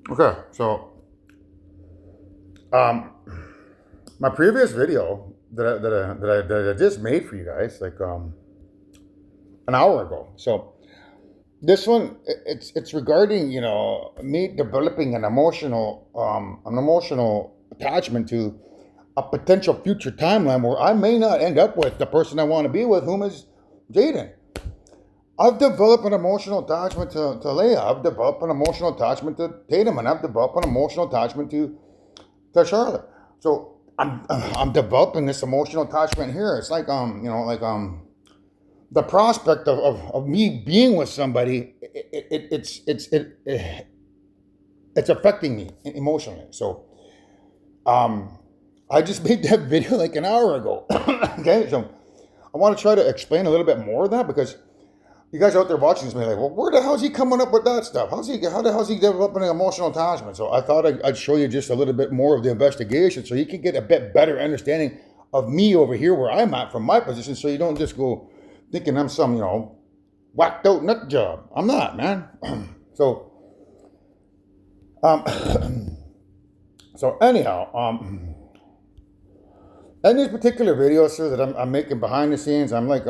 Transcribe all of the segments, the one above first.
Okay, so um, my previous video that I just made for you guys, like an hour ago. So this one, it's regarding me developing an emotional attachment to a potential future timeline where I may not end up with the person I want to be with, whom is Jaden. I've developed an emotional attachment to Leia. I've developed an emotional attachment to Tatum, and I've developed an emotional attachment to Charlotte. So I'm developing this emotional attachment here. It's like the prospect of me being with somebody. It's affecting me emotionally. So I just made that video like an hour ago. Okay, so I want to try to explain a little bit more of that because you guys out there watching this may be like, well, where the hell's he coming up with that stuff? How the hell's he developing an emotional attachment? So I thought I'd show you just a little bit more of the investigation so you can get a bit better understanding of me over here where I'm at from my position, so you don't just go thinking I'm some whacked out nut job. I'm not, man. So um so anyhow, in these particular videos, sir, that I'm making behind the scenes, I'm like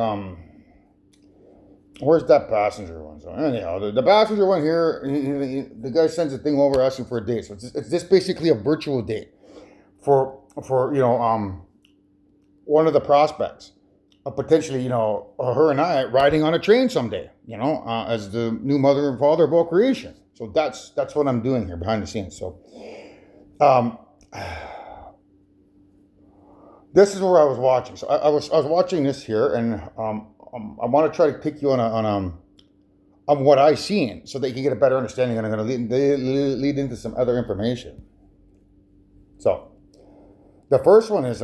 where's that passenger one? So anyhow, the passenger one here, the guy sends a thing over asking for a date. So it's just basically a virtual date for one of the prospects of potentially her and I riding on a train someday. As the new mother and father of all creation. So that's what I'm doing here behind the scenes. So um, this is where I was watching. So I was watching this here, and I want to try to take you on what I seen so that you can get a better understanding, and I'm going to lead into some other information. So the first one is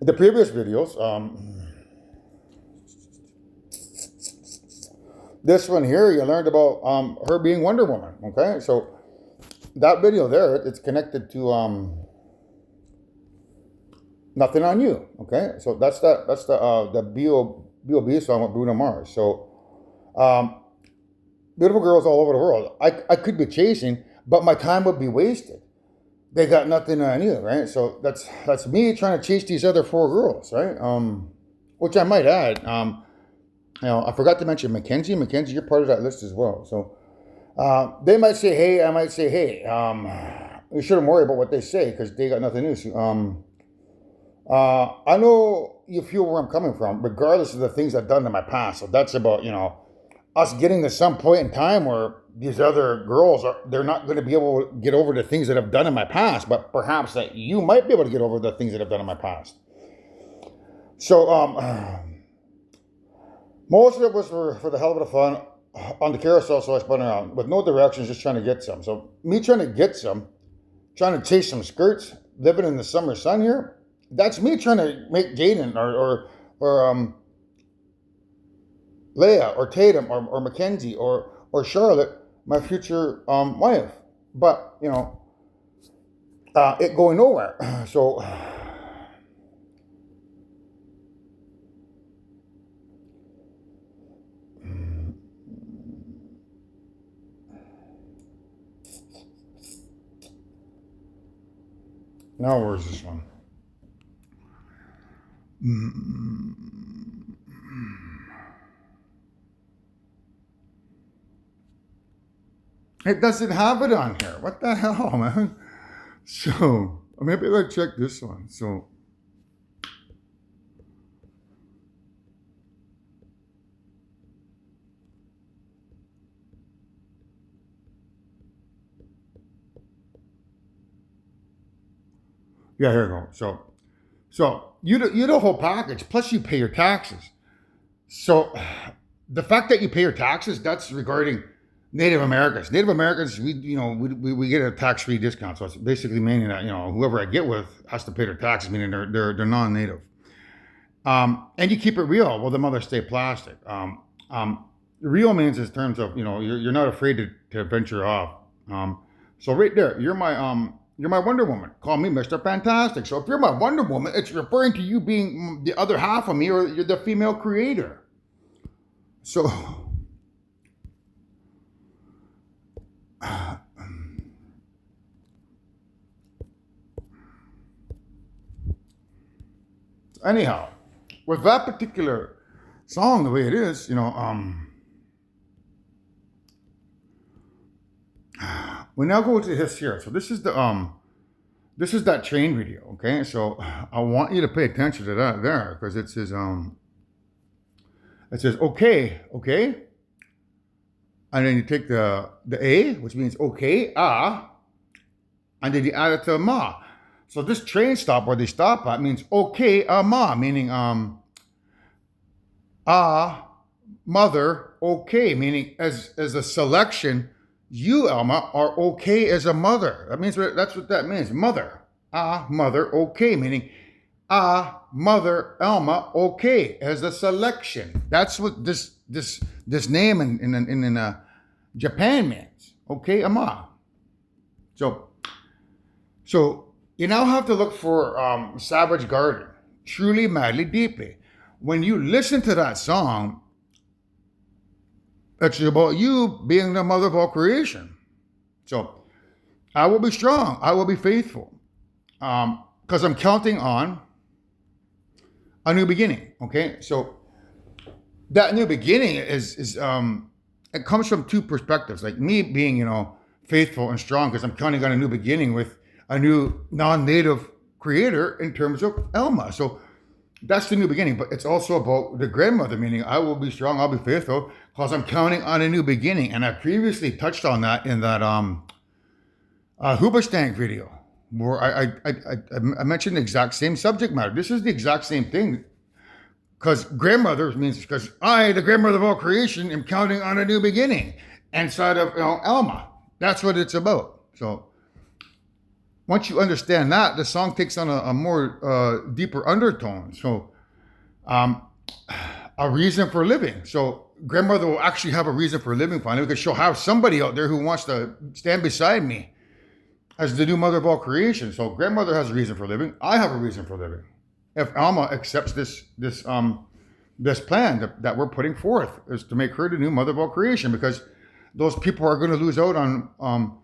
the previous videos. This one here, you learned about her being Wonder Woman. Okay, so that video there, it's connected to Nothing on You. Okay, so that's the B.O.B. song with Bruno Mars. So beautiful girls all over the world. I could be chasing, but my time would be wasted. They got nothing on you, right? So that's me trying to chase these other four girls, right? Which I might add, I forgot to mention Mackenzie. Mackenzie, you're part of that list as well. So they might say hey, I might say hey. You shouldn't worry about what they say because they got nothing new. So, I know you feel where I'm coming from, regardless of the things I've done in my past. So that's about us getting to some point in time where these other girls they're not going to be able to get over the things that I've done in my past, but perhaps that you might be able to get over the things that I've done in my past. So most of it was for the hell of the fun on the carousel, so I spun around with no directions, just trying to get some. So me trying to get some, trying to chase some skirts, living in the summer sun here. That's me trying to make Jaden or Leia or Tatum or Mackenzie or Charlotte my future wife. But it going nowhere. So now where's this one? It doesn't have it on here. What the hell, man? So maybe I check this one. So yeah, here we go. So you the whole package. Plus you pay your taxes. So the fact that you pay your taxes, that's regarding Native Americans. Native Americans, we get a tax free discount. So it's basically meaning that whoever I get with has to pay their taxes, meaning they're non-native. And you keep it real. Well, the mothers stay plastic. Real means in terms of you're not afraid to venture off. So right there, you're my Wonder Woman. Call me Mr. Fantastic. So if you're my Wonder Woman, it's referring to you being the other half of me, or you're the female creator. So Anyhow, with that particular song, the way it is, we now go to his here. So this is that train video, okay? So I want you to pay attention to that there because it says okay, okay, and then you take the A, which means okay, and then you add it to ma. So this train stop where they stop at means okay, ma, meaning mother, okay, meaning as a selection, you, Alma, are okay as a mother. That's what that means. Mother. Mother, okay, meaning mother, Alma, okay, as a selection. That's what this name in Japan means. Okay, Ama. So you now have to look for Savage Garden, Truly, Madly, Deeply. When you listen to that song, it's about you being the mother of all creation. So I will be strong. I will be faithful. Because I'm counting on a new beginning. Okay. So that new beginning is it comes from two perspectives. Like me being, faithful and strong because I'm counting on a new beginning with a new non-native creator in terms of Elma. So that's the new beginning, but it's also about the grandmother, meaning I will be strong, I'll be faithful, because I'm counting on a new beginning. And I previously touched on that in that Hoobastank video, where I mentioned the exact same subject matter. This is the exact same thing, because grandmother means because I, the grandmother of all creation, am counting on a new beginning inside of Elma. That's what it's about. So once you understand that, the song takes on a more deeper undertone. So, a reason for living. So, grandmother will actually have a reason for living finally because she'll have somebody out there who wants to stand beside me as the new mother of all creation. So, grandmother has a reason for living. I have a reason for living. If Alma accepts this plan that we're putting forth, is to make her the new mother of all creation, because those people are going to lose out on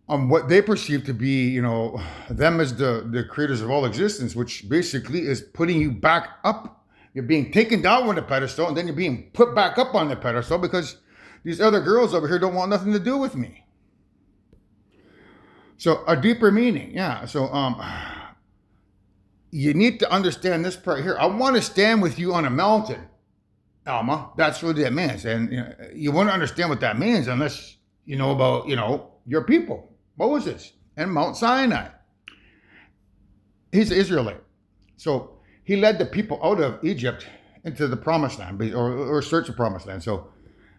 what they perceive to be, them as the creators of all existence, which basically is putting you back up. You're being taken down on the pedestal, and then you're being put back up on the pedestal because these other girls over here don't want nothing to do with me. So a deeper meaning, yeah. So you need to understand this part here. I want to stand with you on a mountain, Alma. That's what that means, and you won't understand what that means unless you know about your people. Moses and Mount Sinai. He's an Israelite. So he led the people out of Egypt into the promised land, or search the promised land. So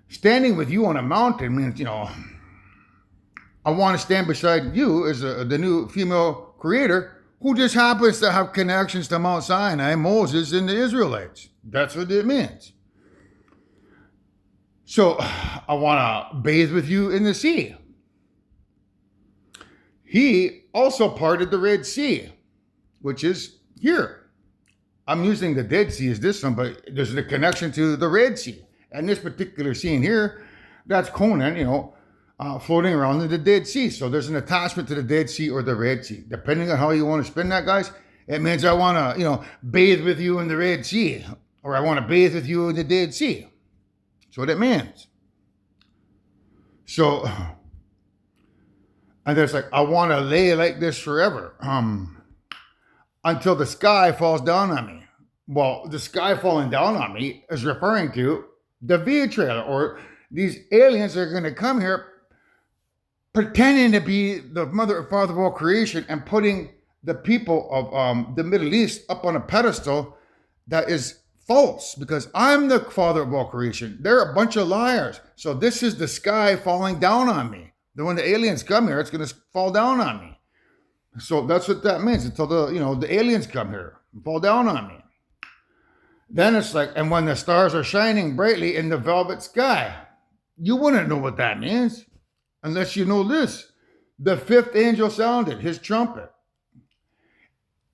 standing with you on a mountain means, I want to stand beside you as the new female creator who just happens to have connections to Mount Sinai, Moses, and the Israelites. That's what it means. So I want to bathe with you in the sea. He also parted the Red Sea, which is here. I'm using the Dead Sea as this one, but there's the connection to the Red Sea. And this particular scene here, that's Conan, floating around in the Dead Sea. So there's an attachment to the Dead Sea or the Red Sea. Depending on how you want to spin that, guys, it means I want to, bathe with you in the Red Sea, or I want to bathe with you in the Dead Sea. That's what it means. So, and there's I want to lay like this forever, until the sky falls down on me. Well, the sky falling down on me is referring to the V trailer, or these aliens are going to come here pretending to be the mother and father of all creation and putting the people of the Middle East up on a pedestal that is false, because I'm the father of all creation. They're a bunch of liars. So this is the sky falling down on me. Then when the aliens come here, it's going to fall down on me. So that's what that means, until the aliens come here and fall down on me. Then it's and when the stars are shining brightly in the velvet sky. You wouldn't know what that means unless you know this. The fifth angel sounded his trumpet.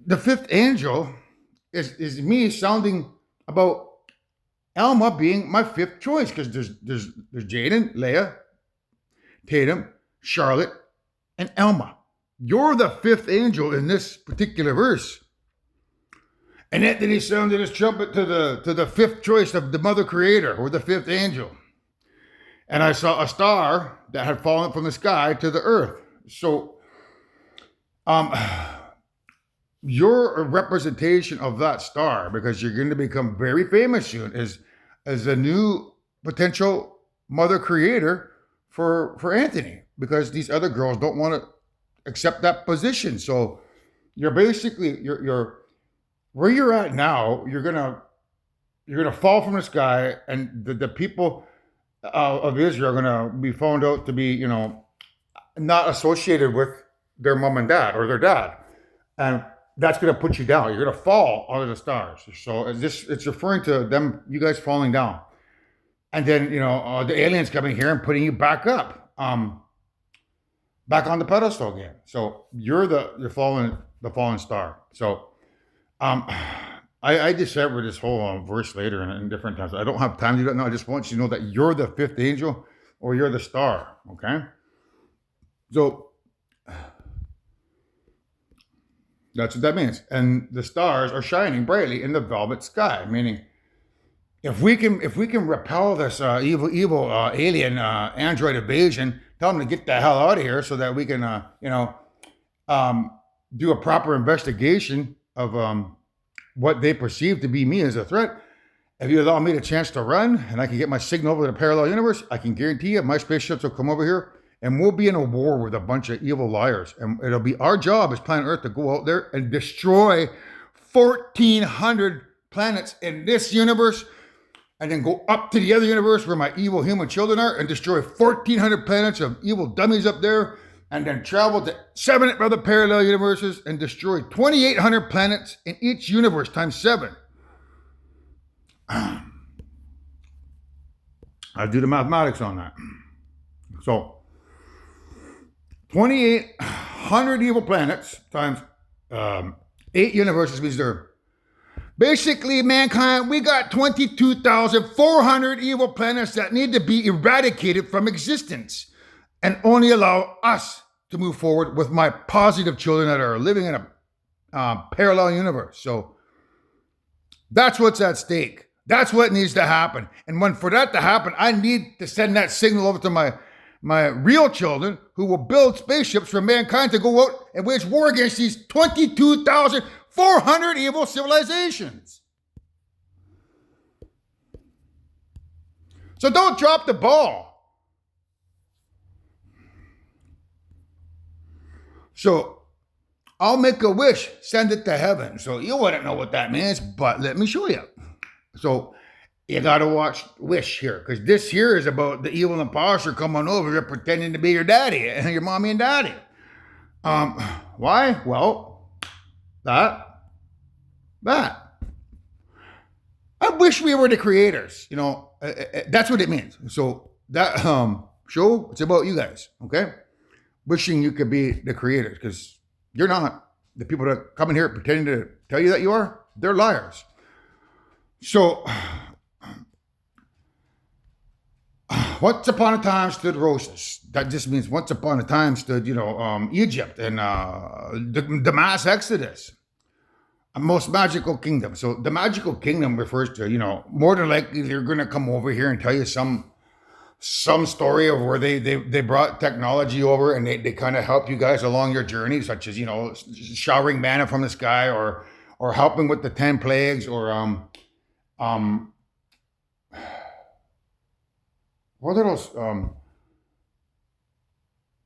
The fifth angel is me sounding about Alma being my fifth choice, because there's Jaden, Leia, Tatum, Charlotte, and Alma. You're the fifth angel in this particular verse. And then he sounded his trumpet to the fifth choice of the Mother Creator, or the fifth angel. And I saw a star that had fallen from the sky to the earth. So, um, you're a representation of that star, because you're going to become very famous soon as a new potential Mother Creator for Anthony, because these other girls don't want to accept that position. So you're basically you're where you're at now. You're gonna fall from the sky, and the people of Israel are gonna be found out to be, not associated with their mom and dad, or their dad, and that's gonna put you down. You're gonna fall out of the stars. So it's referring to them, you guys falling down, and then the aliens coming here and putting you back up, back on the pedestal again. So you're the fallen star. So I discovered this whole verse later in different times. I don't have time to do that now. I just want you to know that you're the fifth angel, or you're the star. Okay. So that's what that means. And the stars are shining brightly in the velvet sky, meaning if we can repel this evil alien android invasion, tell them to get the hell out of here, so that we can do a proper investigation of what they perceive to be me as a threat. If you allow me the chance to run, and I can get my signal over to the parallel universe, I can guarantee you my spaceships will come over here, and we'll be in a war with a bunch of evil liars. And it'll be our job as planet Earth to go out there and destroy 1,400 planets in this universe, and then go up to the other universe where my evil human children are, and destroy 1,400 planets of evil dummies up there, and then travel to 7 other parallel universes and destroy 2,800 planets in each universe times 7. I do the mathematics on that. So 2,800 evil planets times 8 universes means they're basically, mankind, we got 22,400 evil planets that need to be eradicated from existence, and only allow us to move forward with my positive children that are living in a parallel universe. So that's what's at stake. That's what needs to happen. And for that to happen, I need to send that signal over to my real children, who will build spaceships for mankind to go out and wage war against these 22,400 evil civilizations. So don't drop the ball. So I'll make a wish, send it to heaven. So you wouldn't know what that means, but let me show you. So you got to watch Wish here, because this here is about the evil imposter coming over here pretending to be your daddy and your mommy and daddy. Why? Well, that. I wish we were the creators. That's what it means. So that show, it's about you guys, okay? Wishing you could be the creators, because you're not. The people that come in here pretending to tell you that you are, they're liars. So, once upon a time stood Roses. That just means once upon a time stood, Egypt and the mass exodus, a most magical kingdom. So the magical kingdom refers to, more than likely they're going to come over here and tell you some story of where they brought technology over, and they kind of help you guys along your journey, such as, showering manna from the sky, or helping with the 10 plagues, or what are those?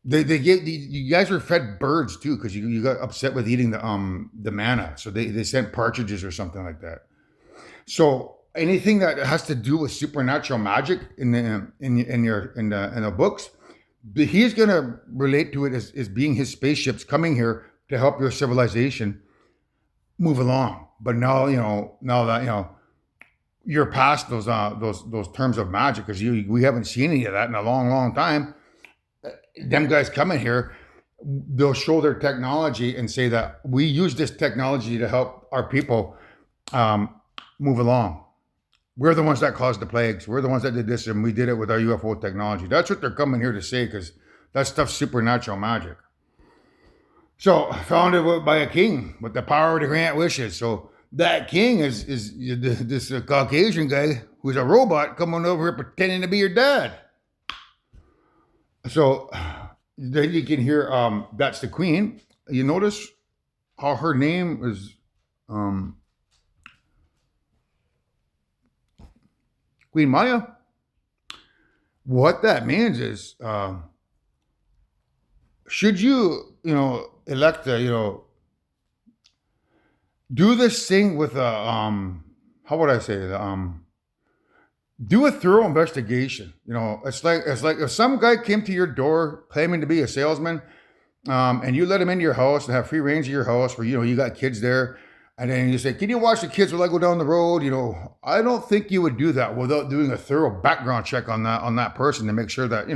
They gave you guys were fed birds too, because you got upset with eating the manna, so they sent partridges or something like that. So anything that has to do with supernatural magic in the books, he's gonna relate to it as being his spaceships coming here to help your civilization move along. But now that you're past those terms of magic, because we haven't seen any of that in a long time. Them guys coming here, they'll show their technology and say that we use this technology to help our people move along. We're the ones that caused the plagues. We're the ones that did this, and we did it with our UFO technology. That's what they're coming here to say, because that stuff's supernatural magic. So, founded by a king with the power to grant wishes. So that king is this Caucasian guy who's a robot coming over here pretending to be your dad. So then you can hear that's the queen. You notice how her name is Queen Maya. What that means is, should you, elect a, do this thing with a, how would I say it? Do a thorough investigation. It's like if some guy came to your door claiming to be a salesman, and you let him into your house and have free range of your house where, you got kids there. And then you say, can you watch the kids while I go down the road? I don't think you would do that without doing a thorough background check on that person to make sure that,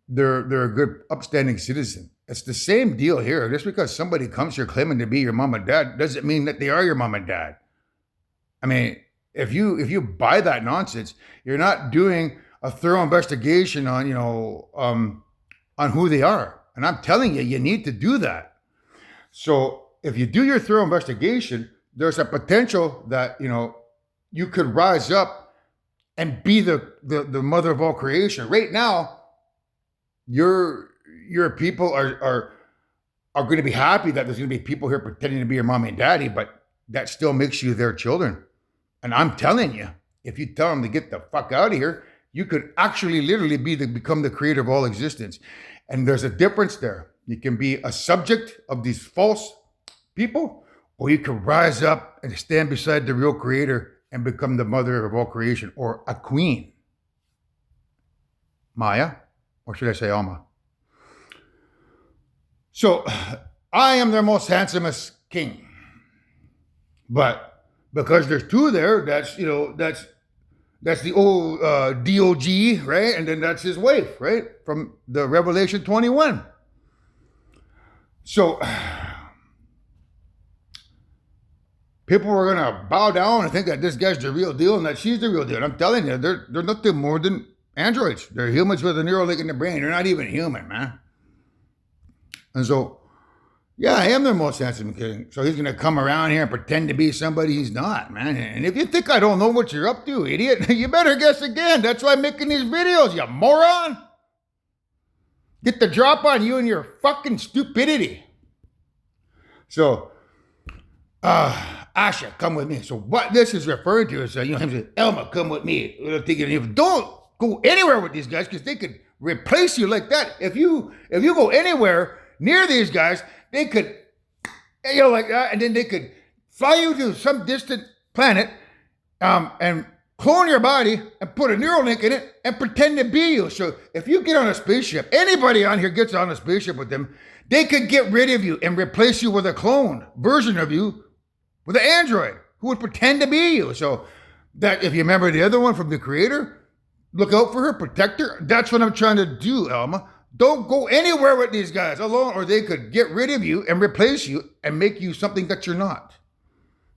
they're a good, upstanding citizen. It's the same deal here. Just because somebody comes here claiming to be your mom and dad doesn't mean that they are your mom and dad. I mean, if you buy that nonsense, you're not doing a thorough investigation on, on who they are. And I'm telling you, you need to do that. So if you do your thorough investigation, there's a potential that, you could rise up and be the mother of all creation. Right now, your people are going to be happy that there's going to be people here pretending to be your mommy and daddy, but that still makes you their children. And I'm telling you, if you tell them to get the fuck out of here, you could actually literally become the creator of all existence. And there's a difference there. You can be a subject of these false people, or you can rise up and stand beside the real creator and become the mother of all creation, or a queen. Maya, or should I say Alma? So I am their most handsomest king. But because there's two there, that's the old DOG, right? And then that's his wife, right? From the Revelation 21. So people were going to bow down and think that this guy's the real deal and that she's the real deal. And I'm telling you, they're nothing more than androids. They're humans with a neural link in the brain. They're not even human, man. And so, yeah, I am their most handsome king. So he's going to come around here and pretend to be somebody he's not, man. And if you think I don't know what you're up to, idiot, you better guess again. That's why I'm making these videos, you moron. Get the drop on you and your fucking stupidity. So, Asha, come with me. So what this is referring to is, him saying, Elma, come with me. Don't go anywhere with these guys because they could replace you like that. If you go anywhere near these guys, they could, like that, and then they could fly you to some distant planet, and clone your body and put a neural link in it and pretend to be you. So if you get on a spaceship, anybody on here gets on a spaceship with them, they could get rid of you and replace you with a clone version of you with an android who would pretend to be you. So that, if you remember the other one from the creator, look out for her, protect her. That's what I'm trying to do, Elma. Don't go anywhere with these guys alone, or they could get rid of you and replace you and make you something that you're not.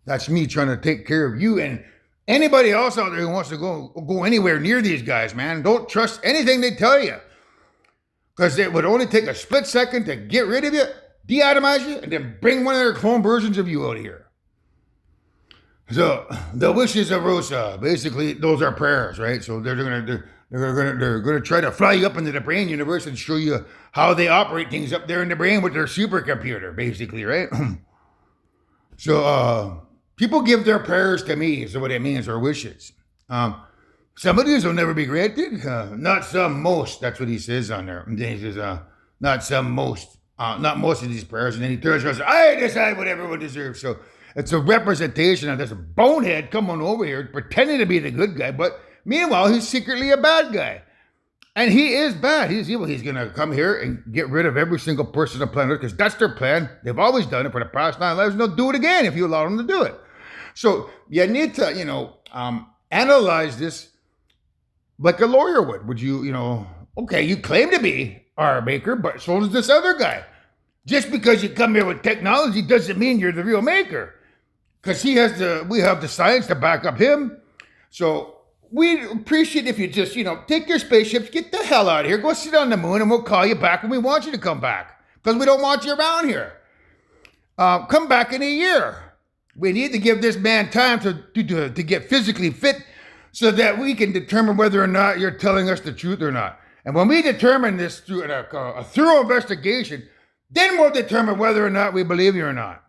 That's me trying to take care of you and anybody else out there who wants to go anywhere near these guys, man. Don't trust anything they tell you, because it would only take a split second to get rid of you, deatomize you, and then bring one of their clone versions of you out of here. So the wishes of Rosa, basically, those are prayers, right? So they're gonna try to fly you up into the brain universe and show you how they operate things up there in the brain with their supercomputer, basically, right? So people give their prayers to me, is what it means, or wishes. Some of these will never be granted. Not some, most. That's what he says on there. And then he says, not some, most. Not most of these prayers. And then he turns around and says, I decide what everyone deserves. So it's a representation of this bonehead coming over here pretending to be the good guy, but meanwhile, he's secretly a bad guy. And he is bad. He's evil. He's going to come here and get rid of every single person on planet Earth, because that's their plan. They've always done it for the past 9 lives, and they'll do it again if you allow them to do it. So you need to, analyze this like a lawyer would. Would you, okay, you claim to be our maker, but so does this other guy. Just because you come here with technology doesn't mean you're the real maker, because we have the science to back up him. So we'd appreciate if you just, take your spaceships, get the hell out of here, go sit on the moon, and we'll call you back when we want you to come back, because we don't want you around here. Come back in a year. We need to give this man time to get physically fit so that we can determine whether or not you're telling us the truth or not. And when we determine this through a thorough investigation, then we'll determine whether or not we believe you or not.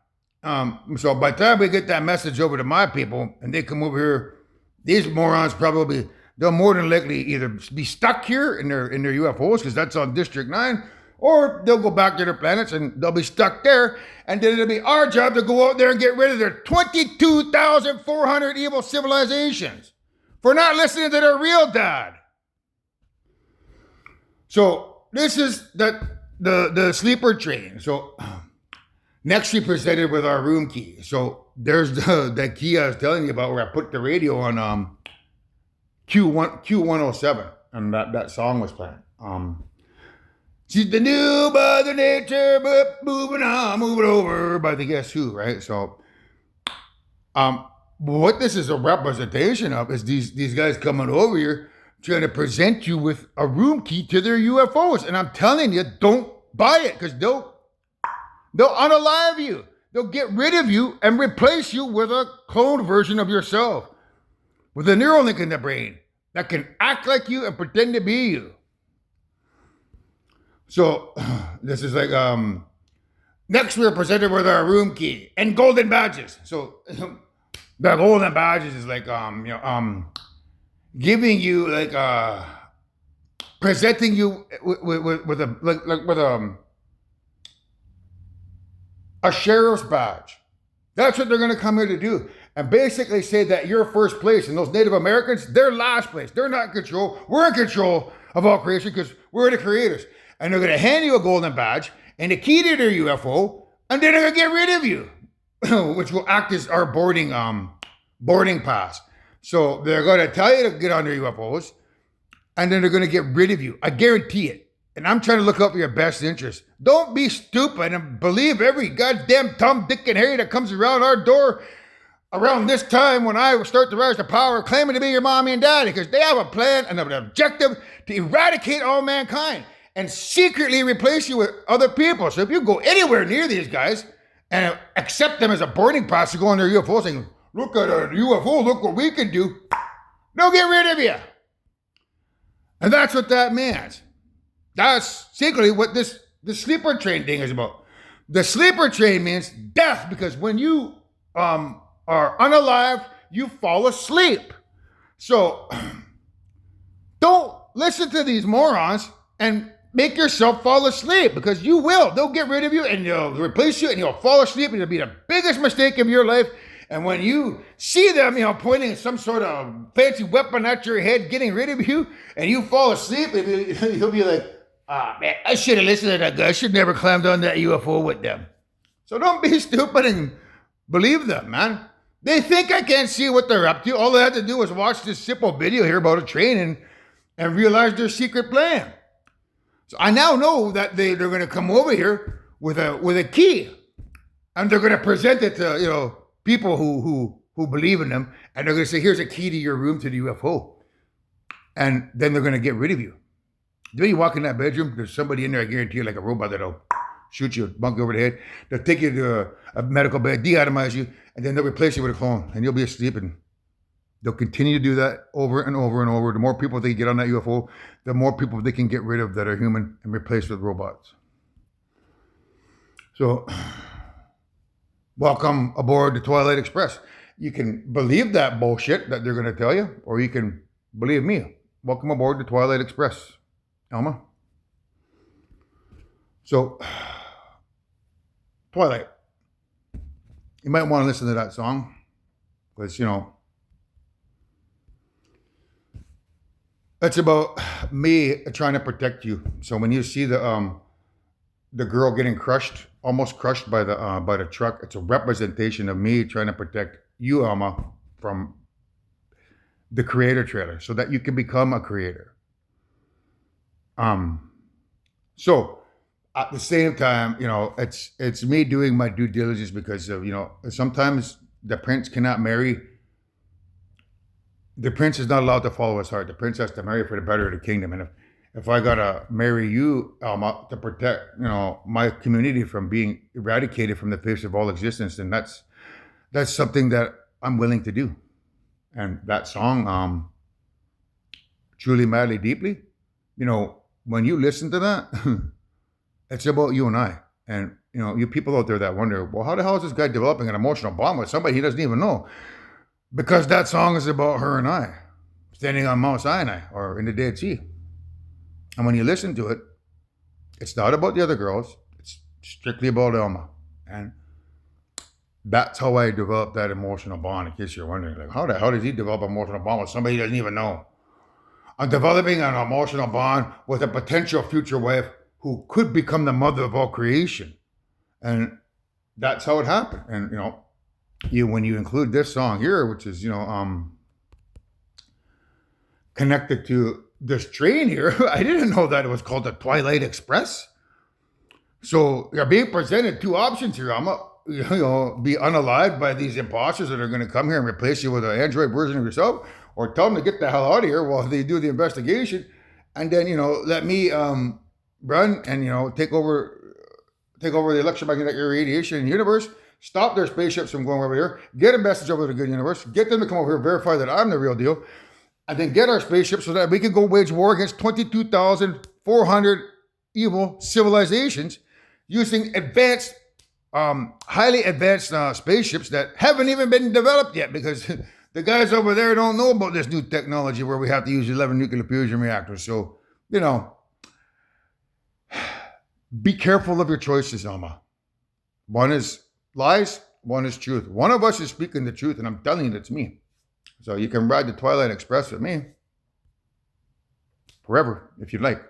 So by the time we get that message over to my people and they come over here, these morons probably, they'll more than likely either be stuck here in their UFOs, because that's on District 9, or they'll go back to their planets and they'll be stuck there. And then it'll be our job to go out there and get rid of their 22,400 evil civilizations for not listening to their real dad. So this is the sleeper train. So next we presented with our room key. So there's the key I was telling you about where I put the radio on Q107, and that song was playing. She's the new Mother Nature, but moving over by the Guess Who, right? So, what this is a representation of is these guys coming over here trying to present you with a room key to their UFOs, and I'm telling you, don't buy it, because they'll unalive you. They'll get rid of you and replace you with a cloned version of yourself with a neural link in the brain that can act like you and pretend to be you. So this is like next we're presented with our room key and golden badges. So the golden badges is like giving you like presenting you with a sheriff's badge. That's what they're going to come here to do, and basically say that you're first place and those Native Americans, they're last place. They're not in control. We're in control of all creation because we're the creators. And they're going to hand you a golden badge and a key to their UFO, and then they're going to get rid of you, which will act as our boarding pass. So they're going to tell you to get on their UFOs, and then they're going to get rid of you. I guarantee it. And I'm trying to look out for your best interest. Don't be stupid and believe every goddamn Tom, Dick, and Harry that comes around our door around this time when I start to rise to power, claiming to be your mommy and daddy, because they have a plan and an objective to eradicate all mankind and secretly replace you with other people. So if you go anywhere near these guys and accept them as a boarding pass to go on their UFO, saying, look at our UFO, look what we can do, they'll get rid of you. And that's what that means. That's secretly what the sleeper train thing is about. The sleeper train means death, because when you are unalive, you fall asleep. So don't listen to these morons and make yourself fall asleep, because you will. They'll get rid of you and they'll replace you and you'll fall asleep, and it'll be the biggest mistake of your life. And when you see them, pointing some sort of fancy weapon at your head, getting rid of you, and you fall asleep, you'll be like, man, I should have listened to that guy. I should never climbed on that UFO with them. So don't be stupid and believe them, man. They think I can't see what they're up to. All they have to do is watch this simple video here about a train and realize their secret plan. So I now know that they're going to come over here with a key, and they're going to present it to people who believe in them, and they're going to say, "Here's a key to your room to the UFO," and then they're going to get rid of you. Then you walk in that bedroom, there's somebody in there, I guarantee you, like a robot that'll shoot you, bunk you over the head. They'll take you to a medical bed, deatomize you, and then they'll replace you with a clone, and you'll be asleep, and they'll continue to do that over and over and over. The more people they get on that UFO, the more people they can get rid of that are human and replace with robots. So, welcome aboard the Twilight Express. You can believe that bullshit that they're going to tell you, or you can believe me. Welcome aboard the Twilight Express, Elma. So, Twilight. You might want to listen to that song, because, it's about me trying to protect you. So when you see the girl getting almost crushed by the truck, it's a representation of me trying to protect you, Alma, from the creator trailer, so that you can become a creator. So at the same time, it's me doing my due diligence, because of, sometimes the prince cannot marry. The prince is not allowed to follow his heart. The prince has to marry for the better of the kingdom. And if I gotta marry you, Alma, to protect, my community from being eradicated from the face of all existence, then that's that's something that I'm willing to do. And that song, Truly Madly Deeply, when you listen to that, it's about you and I. And, you people out there that wonder, well, how the hell is this guy developing an emotional bond with somebody he doesn't even know? Because that song is about her and I standing on Mount Sinai or in the Dead Sea. And when you listen to it, it's not about the other girls. It's strictly about Elma. And that's how I developed that emotional bond, in case you're wondering. Like, how the hell does he develop an emotional bond with somebody he doesn't even know? I'm developing an emotional bond with a potential future wife who could become the mother of all creation. And that's how it happened. And, when you include this song here, which is, connected to this train here, I didn't know that it was called the Twilight Express. So you're being presented two options here. I'm be unalived by these imposters that are going to come here and replace you with an android version of yourself, or tell them to get the hell out of here while they do the investigation, and then let me run and take over the electromagnetic radiation in the universe, stop their spaceships from going over here, get a message over to the good universe, get them to come over here, verify that I'm the real deal, and then get our spaceships so that we can go wage war against 22,400 evil civilizations using advanced, highly advanced spaceships that haven't even been developed yet, because the guys over there don't know about this new technology where we have to use 11 nuclear fusion reactors. So, be careful of your choices, Alma. One is lies, one is truth. One of us is speaking the truth, and I'm telling you, it's me. So you can ride the Twilight Express with me forever if you'd like.